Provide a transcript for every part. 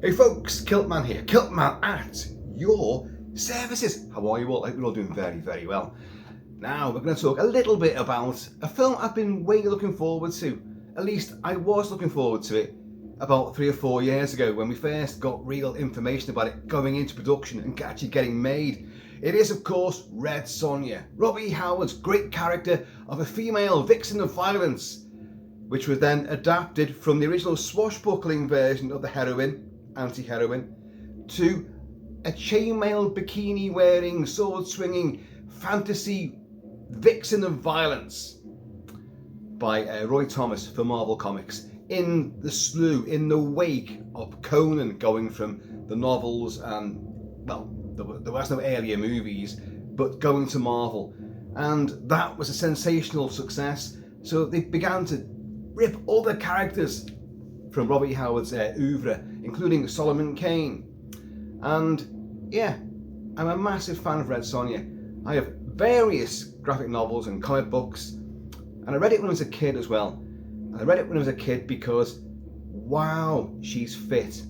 Hey folks, Kilt-Man here, Kilt-Man at your services. How are you all? I hope you're all doing very, very well. Now we're going to talk a little bit about a film I've been way looking forward to. At least I was looking forward to it about 3 or 4 years ago when we first got real information about it going into production and actually getting made. It is of course Red Sonja, Robbie Howard's great character of a female vixen of violence, which was then adapted from the original swashbuckling version of the heroine, anti-heroine, to a chainmail bikini wearing, sword swinging fantasy vixen of violence by Roy Thomas for Marvel Comics, in the wake of Conan going from the novels and, well, there was no earlier movies, but going to Marvel, and that was a sensational success. So they began to rip other characters from Robbie Howard's oeuvre, including Solomon Kane. And yeah, I'm a massive fan of Red Sonja. I have various graphic novels and comic books, and I read it when I was a kid as well. And I read it when I was a kid because, wow, she's fit.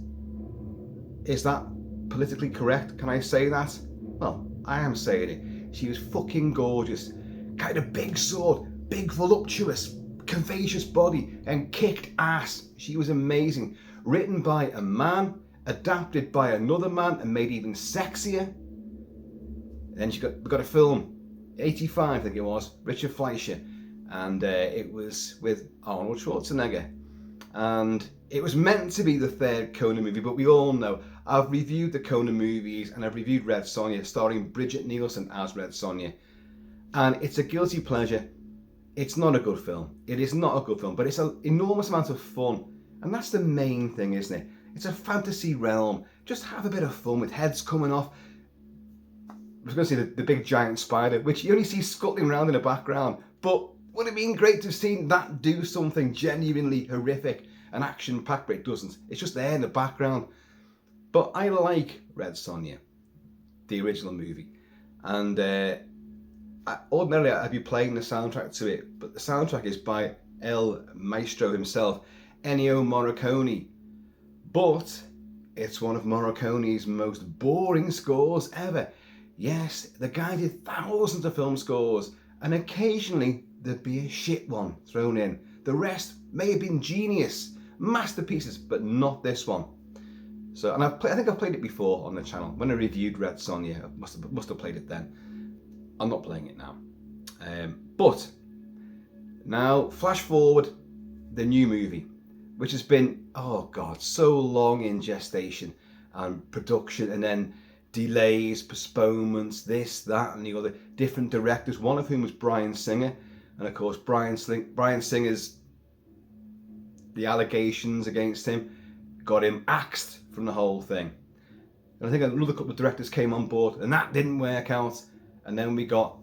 Is that politically correct? Can I say that? Well, I am saying it. She was fucking gorgeous. Kind of big sword, big voluptuous, curvaceous body, and kicked ass. She was amazing. Written by a man, adapted by another man, and made even sexier. Then we got a film, 85 I think it was, Richard Fleischer, and it was with Arnold Schwarzenegger. And it was meant to be the third Conan movie, but we all know, I've reviewed the Conan movies and I've reviewed Red Sonja, starring Bridget Nielsen as Red Sonja. And it's a guilty pleasure. It's not a good film. It is not a good film, but it's an enormous amount of fun. And that's the main thing, isn't it? It's a fantasy realm. Just have a bit of fun with heads coming off. I was going to say the big giant spider, which you only see scuttling around in the background. But would it have been great to have seen that do something genuinely horrific and action-packed, but it doesn't. It's just there in the background. But I like Red Sonja, the original movie. And ordinarily I'd be playing the soundtrack to it, but the soundtrack is by El Maestro himself, Ennio Morricone. But it's one of Morricone's most boring scores ever. Yes, the guy did thousands of film scores, and occasionally there'd be a shit one thrown in. The rest may have been genius, masterpieces, but not this one. So, and I think I've played it before on the channel. When I reviewed Red Sonja, I must have played it then. I'm not playing it now. But now, flash forward, the new movie, which has been, oh God, so long in gestation and production, and then delays, postponements, this, that, and the other, different directors, one of whom was Bryan Singer. And of course, Bryan Singer's, the allegations against him got him axed from the whole thing. And I think another couple of directors came on board, and that didn't work out. And then we got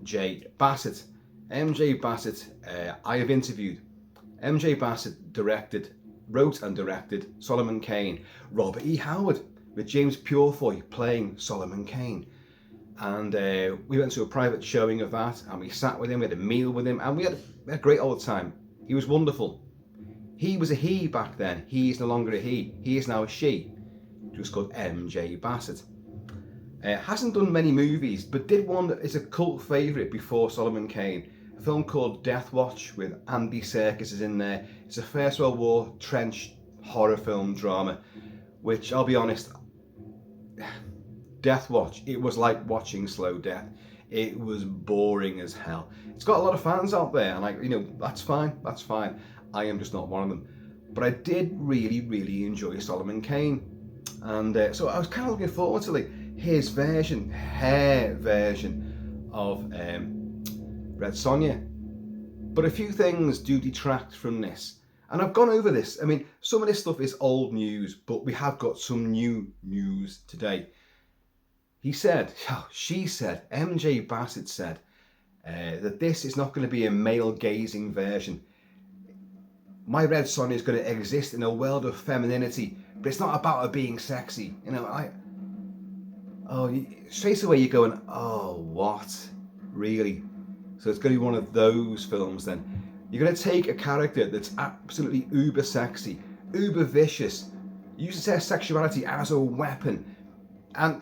J Bassett. J Bassett, I have interviewed. J Bassett wrote and directed Solomon Kane, Robert E. Howard, with James Purefoy playing Solomon Kane. And we went to a private showing of that, and we sat with him, we had a meal with him, and we had a great old time. He was wonderful. He was a he back then. He is no longer a he. He is now a she. It was called J Bassett. Hasn't done many movies, but did one that is a cult favourite before Solomon Kane. A film called Death Watch with Andy Serkis is in there. It's a First World War trench horror film drama, which I'll be honest, Death Watch, it was like watching slow death. It was boring as hell. It's got a lot of fans out there, and that's fine. I am just not one of them. But I did really, really enjoy Solomon Kane, and so I was kind of looking forward to her version of Red Sonja. But a few things do detract from this, and I've gone over this. I mean, some of this stuff is old news, but we have got some new news today. She said, J Bassett said, that this is not going to be a male-gazing version. My Red Sonja is going to exist in a world of femininity, but it's not about her being sexy. Straight away you're going, oh, what? Really? So it's going to be one of those films then. You're going to take a character that's absolutely uber sexy, uber vicious. uses her sexuality as a weapon, and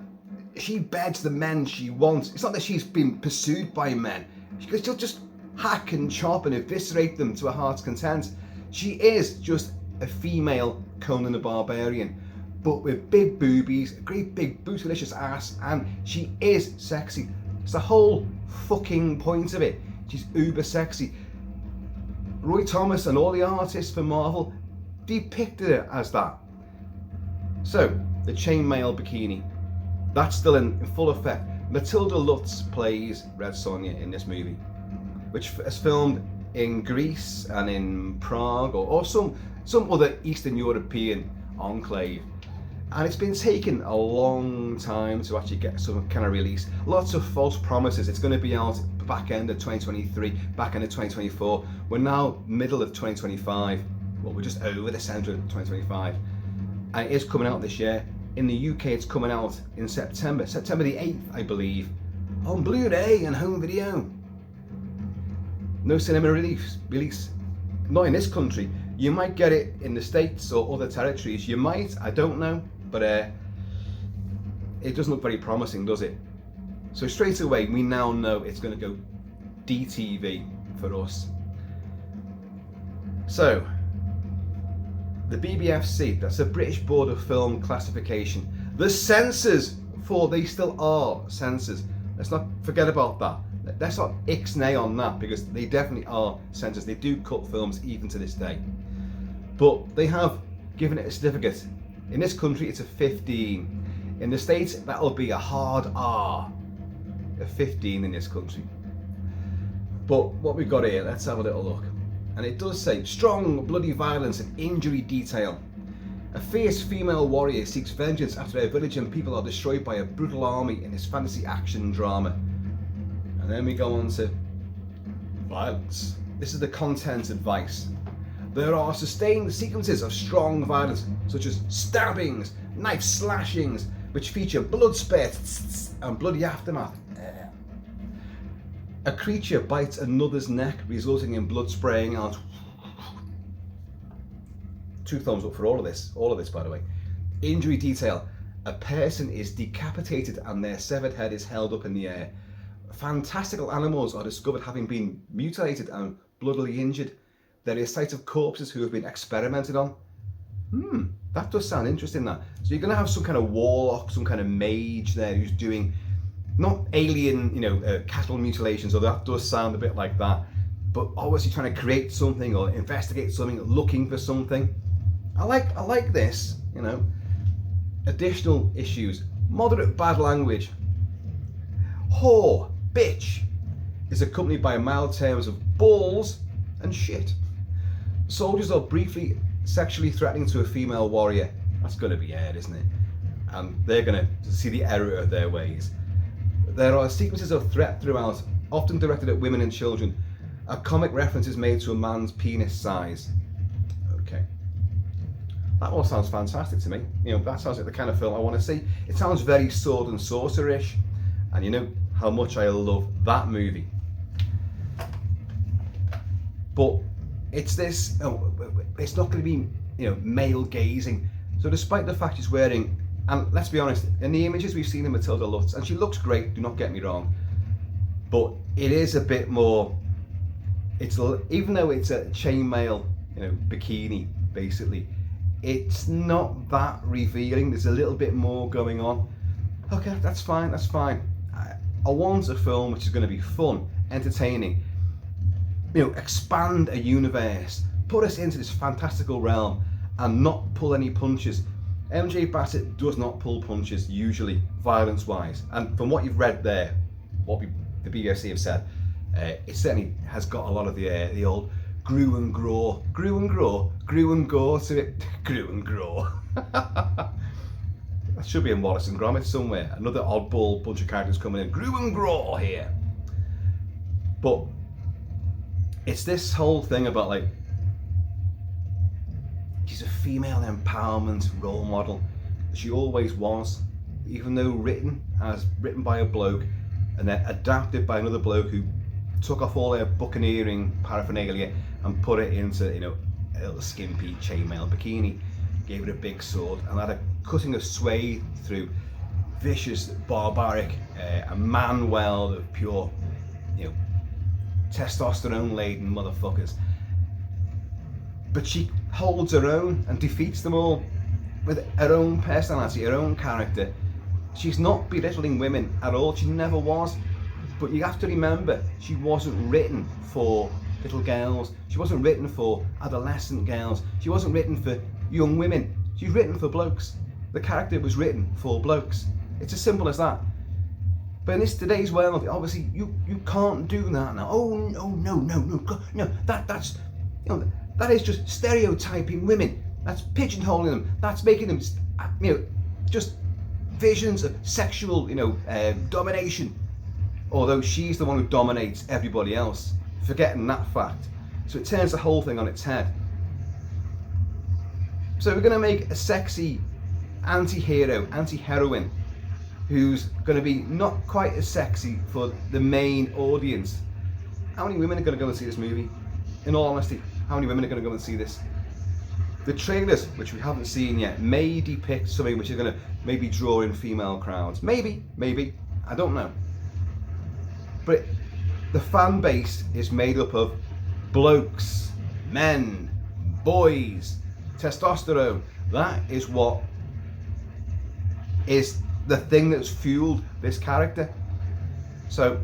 she beds the men she wants. It's not that she's been pursued by men. She'll just hack and chop and eviscerate them to her heart's content. She is just a female Conan the Barbarian, but with big boobies, a great big bootylicious ass, and she is sexy. It's the whole fucking point of it. She's uber sexy. Roy Thomas and all the artists for Marvel depicted it as that. So, the chainmail bikini, that's still in full effect. Matilda Lutz plays Red Sonja in this movie, which is filmed in Greece and in Prague or some other Eastern European enclave. And it's been taking a long time to actually get some kind of release. Lots of false promises. It's going to be out back end of 2023, back end of 2024. We're now middle of 2025. Well, we're just over the centre of 2025. And it is coming out this year. In the UK, it's coming out in September the 8th, I believe, on Blu-ray and home video. No cinema release. Not in this country. You might get it in the States or other territories. You might, I don't know, but it doesn't look very promising, does it? So straight away, we now know it's going to go DTV for us. So, the Bbfc, that's the British Board of Film Classification. The censors, for they still are censors. Let's not forget about that. Let's not ixnay on that, because they definitely are censors. They do cut films even to this day. But they have given it a certificate. In this country, it's a 15. In the States, that'll be a hard R. A 15 in this country. But what we've got here, let's have a little look. And it does say, strong bloody violence and injury detail. A fierce female warrior seeks vengeance after her village and people are destroyed by a brutal army in this fantasy action drama. And then we go on to violence. This is the content advice. There are sustained sequences of strong violence, such as stabbings, knife slashings, which feature blood spurts and bloody aftermath. A creature bites another's neck, resulting in blood spraying out. 2 thumbs up for all of this by the way. Injury detail. A person is decapitated and their severed head is held up in the air. Fantastical animals are discovered having been mutilated and bloodily injured. There is sight of corpses who have been experimented on. That does sound interesting, that. So you're going to have some kind of warlock, some kind of mage there who's doing, not alien, cattle mutilations, or that does sound a bit like that, but obviously trying to create something or investigate something, looking for something. I like this, Additional issues. Moderate bad language. Whore, bitch, is accompanied by mild terms of balls and shit. Soldiers are briefly sexually threatening to a female warrior. That's going to be aired, isn't it? And they're going to see the error of their ways. There are sequences of threat throughout, often directed at women and children. A comic reference is made to a man's penis size. Okay. That all sounds fantastic to me. That sounds like the kind of film I want to see. It sounds very sword and sorcerer-ish. And you know how much I love that movie. But it's this, it's not going to be, male gazing. So despite the fact she's wearing, and let's be honest, in the images we've seen of Matilda Lutz, and she looks great, do not get me wrong, but it is a bit more, even though it's a chainmail, bikini, basically, it's not that revealing. There's a little bit more going on. Okay, that's fine. I want a film which is going to be fun, entertaining, expand a universe, put us into this fantastical realm, and not pull any punches. J Bassett does not pull punches usually, violence-wise, and from what you've read there, what the Bbfc have said, it certainly has got a lot of the old grew and gore to it. Grew and gore. That should be in Wallace and Gromit somewhere. Another oddball bunch of characters coming in. Grew and gore here. But it's this whole thing about she's a female empowerment role model. She always was, even though written by a bloke and then adapted by another bloke who took off all her buccaneering paraphernalia and put it into a little skimpy chainmail bikini. gave her a big sword and had her cutting a swathe through vicious, barbaric, a man world of pure, testosterone-laden motherfuckers. But she holds her own and defeats them all with her own personality, her own character. She's not belittling women at all, she never was. But you have to remember, she wasn't written for little girls, she wasn't written for adolescent girls, she wasn't written for young women, she's written for blokes. The character was written for blokes. It's as simple as that. But in today's world, obviously you can't do that now. Oh no, that's that is just stereotyping women. That's pigeonholing them. That's making them just visions of sexual domination. Although she's the one who dominates everybody else, forgetting that fact. So it turns the whole thing on its head. So we're going to make a sexy anti-hero, anti-heroine, who's going to be not quite as sexy for the main audience. How many women are going to go and see this movie? In all honesty, how many women are going to go and see this? The trailers, which we haven't seen yet, may depict something which is going to maybe draw in female crowds. Maybe, I don't know. But the fan base is made up of blokes, men, boys, testosterone. That is what is the thing that's fueled this character. So,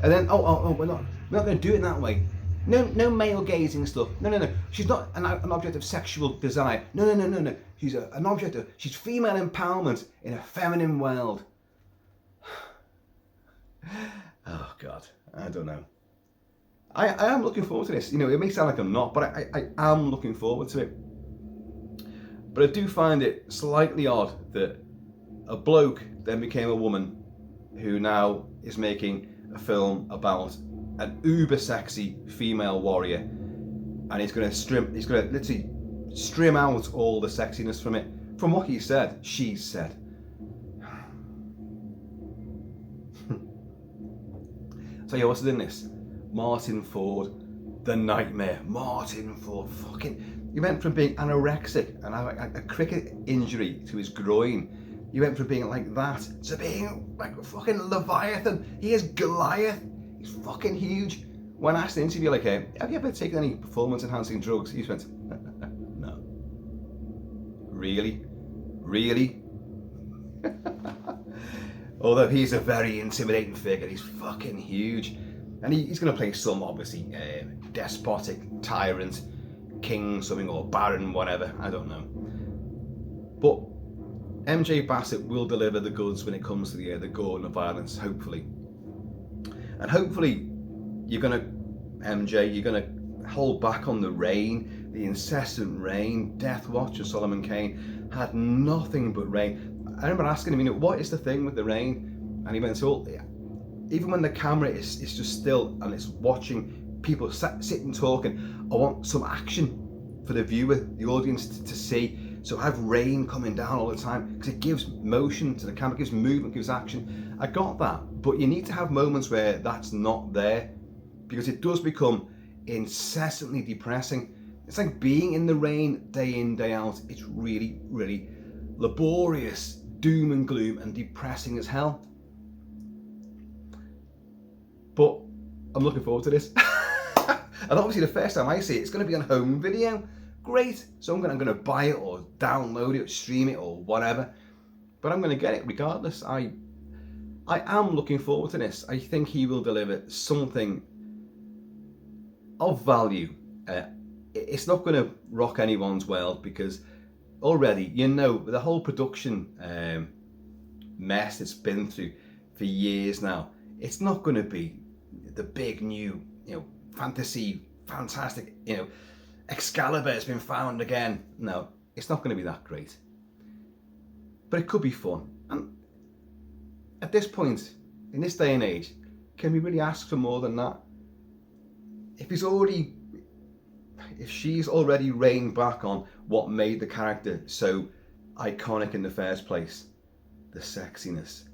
and then we're not going to do it that way. No male gazing stuff. No. She's not an object of sexual desire. No. She's an object of, she's female empowerment in a feminine world. Oh God, I don't know. I am looking forward to this. It may sound like I'm not, but I am looking forward to it. But I do find it slightly odd that a bloke then became a woman who now is making a film about an uber sexy female warrior, and he's going to literally strim out all the sexiness from it, from what she said. So yeah, what's in this? Martin Ford, the nightmare. Martin Ford, he went from being anorexic and having a cricket injury to his groin. He went from being like that to being like a fucking Leviathan. He is Goliath. He's fucking huge. When asked in an interview, like, have you ever taken any performance enhancing drugs? He went, no. Really? Although he's a very intimidating figure, he's fucking huge. And he's going to play some, obviously, despotic tyrant, king something, or baron, whatever, I don't know. But J Bassett will deliver the goods when it comes to the gore and the violence, hopefully. And hopefully, you're going to hold back on the rain, the incessant rain. Death Watch and Solomon Kane had nothing but rain. I remember asking him, what is the thing with the rain? And he went, even when the camera is just still and it's watching people sitting talking, I want some action for the viewer, the audience to see. So I have rain coming down all the time because it gives motion to the camera, gives movement, gives action. I got that, but you need to have moments where that's not there, because it does become incessantly depressing. It's like being in the rain day in, day out. It's really, really laborious, doom and gloom, and depressing as hell. But I'm looking forward to this. And obviously the first time I see it, it's going to be on home video. Great. So I'm going to buy it or download it or stream it or whatever. But I'm going to get it regardless. I am looking forward to this. I think he will deliver something of value. It's not going to rock anyone's world, because already, the whole production mess it's been through for years now, it's not going to be the big new, fantasy, fantastic, Excalibur has been found again. No, it's not going to be that great. But it could be fun. And at this point, in this day and age, can we really ask for more than that? If she's already reined back on what made the character so iconic in the first place, the sexiness,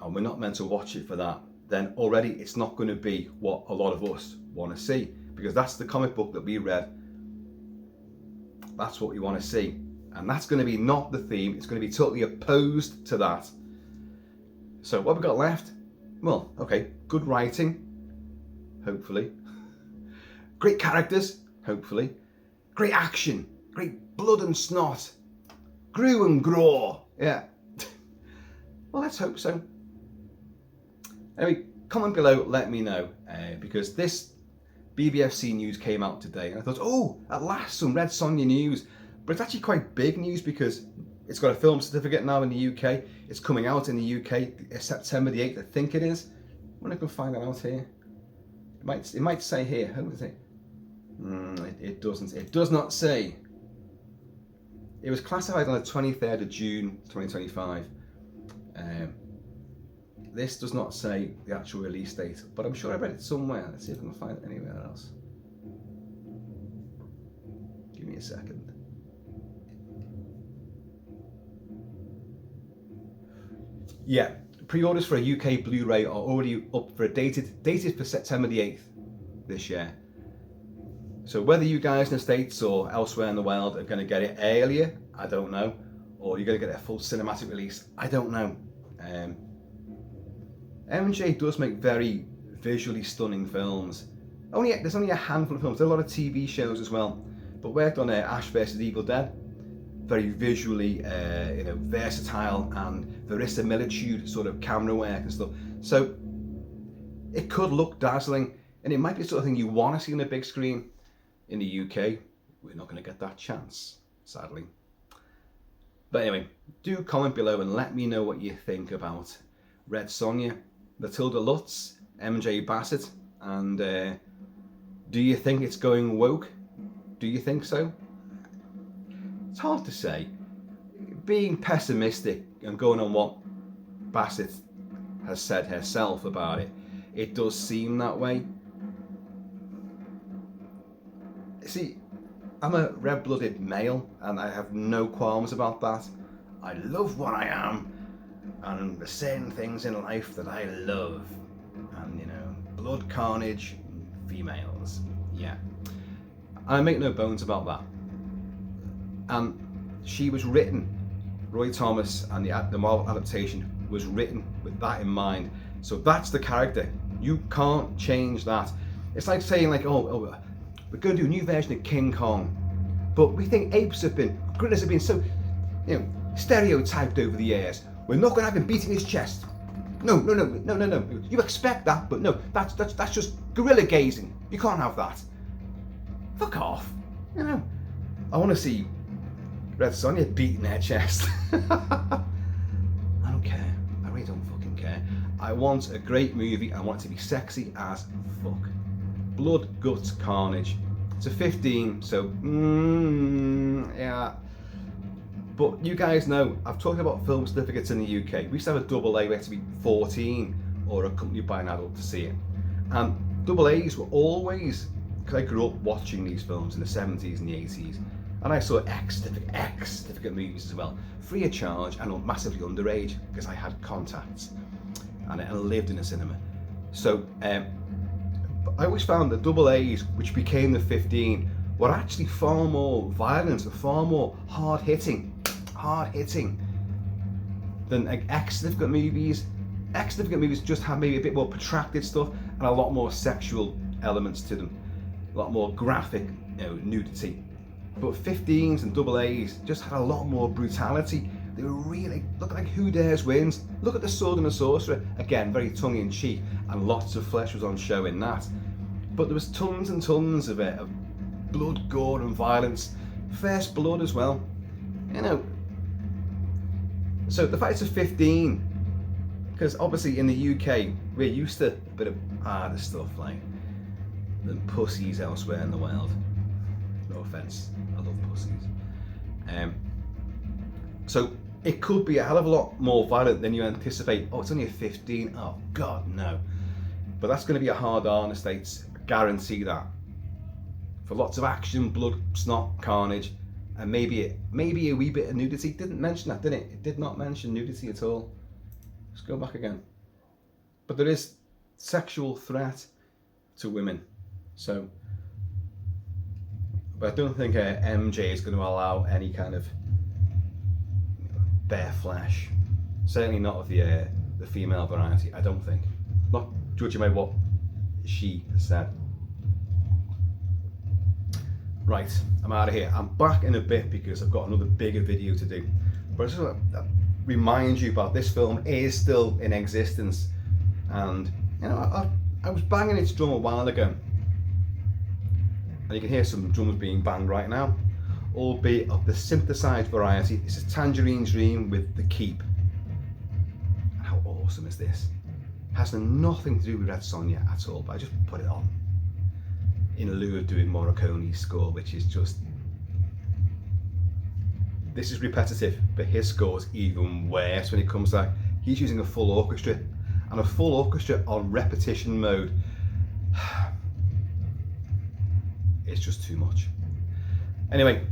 and we're not meant to watch it for that, then already it's not going to be what a lot of us want to see, because that's the comic book that we read. That's what we want to see. And that's going to be not the theme. It's going to be totally opposed to that. So what have we got left? Well, okay, good writing, hopefully. Great characters, hopefully. Great action, great blood and snot. Grew and graw, yeah. Well, let's hope so. Anyway, comment below, let me know, because this Bbfc news came out today, and I thought, oh, at last some Red Sonja news. But it's actually quite big news because it's got a film certificate now in the UK. It's coming out in the UK September the 8th, I think it is. I wonder if I can find that out here. It might say here. How does it? It doesn't. It does not say. It was classified on the 23rd of June 2025. This does not say the actual release date, but I'm sure I read it somewhere. Let's see if I can find it anywhere else. Give me a second. Yeah, pre-orders for a UK Blu-ray are already up for dated for September the 8th this year. So whether you guys in the States or elsewhere in the world are going to get it earlier, I don't know. Or you're going to get a full cinematic release, I don't know. MJ does make very visually stunning films. There's only a handful of films. There's a lot of TV shows as well. But worked on Ash vs Evil Dead. Very visually, versatile and verisimilitude sort of camera work and stuff. So it could look dazzling, and it might be the sort of thing you want to see on a big screen. In the UK, we're not going to get that chance, sadly. But anyway, do comment below and let me know what you think about Red Sonja, Matilda Lutz, J Bassett, and do you think it's going woke? Do you think so? It's hard to say. Being pessimistic and going on what Bassett has said herself about it, it does seem that way. See, I'm a red-blooded male and I have no qualms about that. I love what I am, and there's certain things in life that I love. And, blood, carnage, females. Yeah. I make no bones about that. And she was written, Roy Thomas and the Marvel adaptation was written with that in mind. So that's the character. You can't change that. It's like saying oh, we're going to do a new version of King Kong, but we think gorillas have been so, stereotyped over the years. We're not going to have him beating his chest. No. You expect that, but no, that's just gorilla gazing. You can't have that. Fuck off. I want to see Red Sonja beating their chest. I don't care. I really don't fucking care. I want a great movie. I want it to be sexy as fuck. Blood, guts, carnage. It's a 15, so yeah. But you guys know, I've talked about film certificates in the UK. We used to have a double A, we had to be 14 or accompanied by an adult to see it. And double A's were always, because I grew up watching these films in the 70s and the 80s, and I saw X certificate movies as well, free of charge and massively underage, because I had contacts and I lived in a cinema. So I always found the double A's, which became the 15, were actually far more violent, far more hard-hitting than X certificate movies. X certificate movies just have maybe a bit more protracted stuff and a lot more sexual elements to them, a lot more graphic, nudity. But 15s and double A's just had a lot more brutality. They were really, look like Who Dares Wins. Look at The Sword and the Sorcerer. Again, very tongue-in-cheek, and lots of flesh was on show in that. But there was tons and tons of it, of blood, gore and violence. First blood as well. So the fact it's a 15, because obviously in the UK, we're used to a bit of harder stuff than pussies elsewhere in the world. No offence, I love pussies. So it could be a hell of a lot more violent than you anticipate. Oh, it's only a 15. Oh God, no. But that's going to be a hard R in the States. I guarantee that. For lots of action, blood, snot, carnage, and maybe a wee bit of nudity. Didn't mention that, did it? It did not mention nudity at all. Let's go back again. But there is sexual threat to women. So, but I don't think MJ is going to allow any kind of bare flesh. Certainly not of the female variety, I don't think. Not judging by what she has said. Right, I'm out of here. I'm back in a bit because I've got another bigger video to do. But I just want to remind you about this film is still in existence. And, you know, I was banging its drum a while ago. And you can hear some drums being banged right now. Albeit of the synthesized variety. This is Tangerine Dream with The Keep. And how awesome is this? It has nothing to do with Red Sonja at all, but I just put it on in lieu of doing Morricone's score, which is just... This is repetitive, but his score is even worse when it comes to that. He's using a full orchestra, and a full orchestra on repetition mode. It's just too much. Anyway,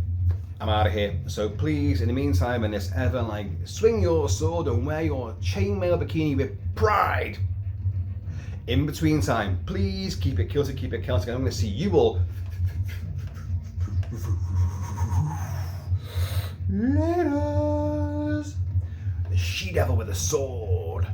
I'm out of here. So please, in the meantime, and this ever, like, swing your sword and wear your chainmail bikini with pride. In between time, please keep it Kilted, keep it Celtic. I'm going to see you all later. The she-devil with a sword.